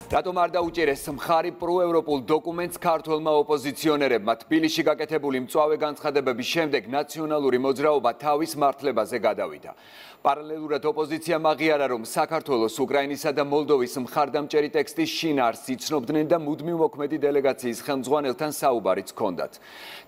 რატომ არ დაუჭირეს მხარი პროევროპულ დოკუმენტს ქართველმა ოპოზიციონერებმა? თბილისში გაკეთებული მწვავე განცხადებების შემდეგ ნაციონალური მოძრაობა თავის მართლებაზე გადავიდა. პარალელურად ოპოზიციამ აღიარა, რომ საქართველოს, უკრაინისა და მოლდოვის მხარდამჭერი ტექსტის შინაარსს იცნობდნენ და მუდმივ მოქმედი დელეგაციის ხელმძღვანელთან საუბარიც ჰქონდათ.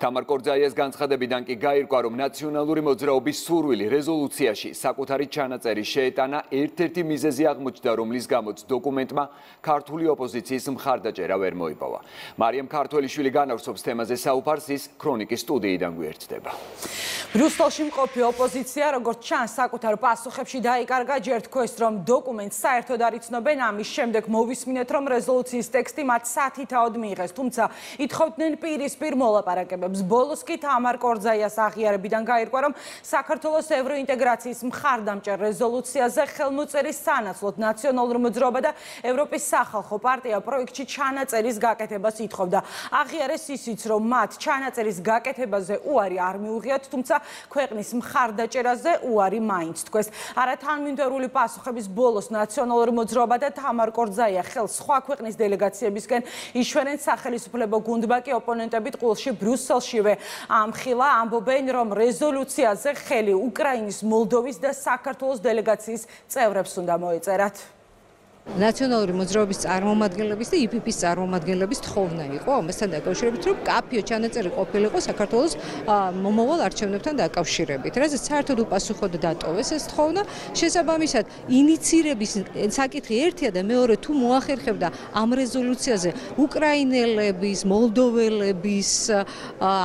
თამარ კორძაიას განცხადებიდან კი გაირკვა, რომ ნაციონალური მოძრაობის სურვილი რეზოლუციაში საკუთარი ჩანაწერი შეეტანა ერთ-ერთი მიზეზი აღმოჩნდა, რომლის გამოც დოკუმენტმა ქართული ოპოზიციის მხარდაჭერა ვერ მოიპოვა. მარიამ ქართველიშვილი განავრცობს თემაზე საუბარს, ის ქრონიკის სტუდიიდან გვერდდება. ბრიუსელში მყოფი ოპოზიცია, როგორც ჩანს, საკუთარ პასუხებში დაიკარგა, ჯერ თქვეს, რომ დოკუმენტს საერთოდ არ იცნობენ, ამის შემდეგ მოვისმინეთ, რომ რეზოლუციის ტექსტი მათ სათითაოდ მიიღეს, თუმცა ითხოვდნენ პირისპირ მოლაპარაკებებს. ბოლოს კი თამარ კორძაიას აღიარებიდან გაირკვა, რომ საქართველოს ევროინტეგრაციის მხარდამჭერ რეზოლუციაზე ხელმოწერის სანაცვლოდ ნაციონალური მოძრაობა და ევროპის სახალხო პარტია პროექტში ჩანაწერის გაკეთებას ითხოვდა. აღიარეს ისიც, რომ მათ ჩანაწერის გაკეთებაზე უარი არ მიუღიათ, თუმცა ქვეყნის მხარდაჭერაზე უარი მაინც თქვეს. არათანმიმდევრული პასუხების ბოლოს ნაციონალური მოძრაობა და თამარ კორძაია ხელს სხვა ქვეყნის დელეგაციებისკენ იშვენენ. სახელისუფლებო გუნდმა კი ოპონენტები ტყუილში ბრიუსელშივე ამხილა, ამბობენ, რომ რეზოლუციაზე ხელი უკრაინის, მოლდოვის და საქართველოს დელეგაციის წევრებს უნდა მოეწერათ. ნაციონალური მოძრაობის წარმომადგენლების და IPP-ის წარმომადგენლების თხოვნა იყო ამასთან დაკავშირებით, რომ კაფიო ჩანაწერი ყოფილიყო საქართველოს მომავალ არჩევნებთან დაკავშირებით. რაზეც საერთოდ უპასუხოდ დატოვეს ეს თხოვნა. შესაბამისად, ინიცირების საკითხი ერთია და მეორე თუ მოახერხებდა ამ რეზოლუციაზე უკრაინელების, მოლდოველების,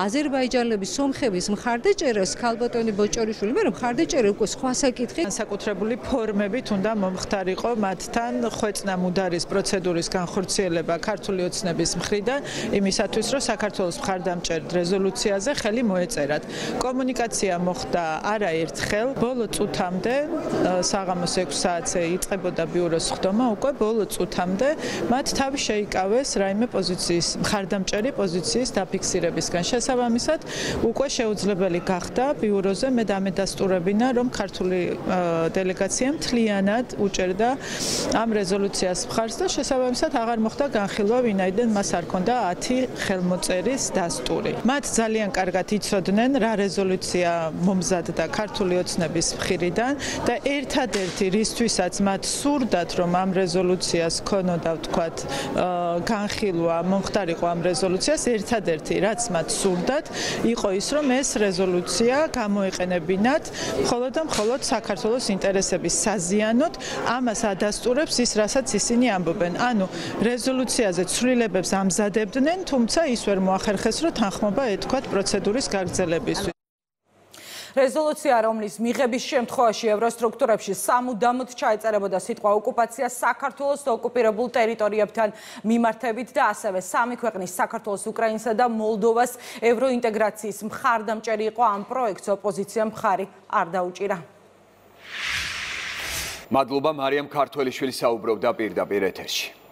აზერბაიჯანელების, სომხების მხარდაჭერას ქალბატონი ბოჭორიშვილი, მაგრამ მხარდაჭერა უკვე სხვა საკითხი. განსაკუთრებული ფორმებით უნდა მომხდარიყო მათთან ხვეწნა მუდარის პროცედურის განხორციელება ქართული ოცნების მხრიდან იმისათვის, რომ საქართველოს მხარდამჭერ რეზოლუციაზე ხელი მოეწერათ. კომუნიკაცია მოხდა არაერთხელ, ბოლო წუთამდე, საღამოს 6 საათზე იწყებოდა ბიუროს ხდომა, უკვე ბოლო წუთამდე მათ თავი შეიკავეს რაიმე პოზიციის, მხარდამჭერი პოზიციის დაფიქსირებისგან. შესაბამისად, უკვე შეუძლებელი გახდა ბიუროზე მე დამედასტურებინა, რომ ქართული დელეგაცია მთლიანად უჭერდა ამ რეზოლუციას მხარს და შესაბამისად აღარ მოხდა განხილვა, ვინაიდან მას არ ჰქონდა 10 ხელმოწერის დასტური. მათ ძალიან კარგად იცოდნენ რა რეზოლუცია მომზადდა ქართული ოცნების მხრიდან და ერთადერთი რისთვისაც მათ სურდათ, რომ ამ რეზოლუციას ქონოდა ვთქვათ განხილვა, მომხდარიყო ამ რეზოლუციას, ერთადერთი რაც მათ სურდათ, იყო ის, რომ ეს რეზოლუცია გამოეყენებინათ მხოლოდ და მხოლოდ საქართველოს ინტერესების საზიანოდ. ამას ადასტურებს ის, რასაც ისინი ამბობენ. ანუ რეზოლუციაზე ცვლილებებს ამზადებდნენ, თუმცა ის ვერ მოახერხეს, რომ თანხმობა ეთქვათ პროცედურის გაგრძელებისთვის. რეზოლუცია, რომლის მიღების შემთხვევაში ევროსტრუქტურებში სამუდამოდ ჩაეწერებოდა სიტყვა ოკუპაცია საქართველოს ოკუპირებულ ტერიტორიებთან მიმართებით და ასევე სამი ქვეყნის საქართველოს, უკრაინსა და მოლდოვას ევროინტეგრაციის მხარდამჭერი იყო ამ პროექტს ოპოზიციამ მხარი არ დაუჭირა. მადლობა მარიამ ქართველიშვილი საუბრობდა პირდაპირ ეთერში.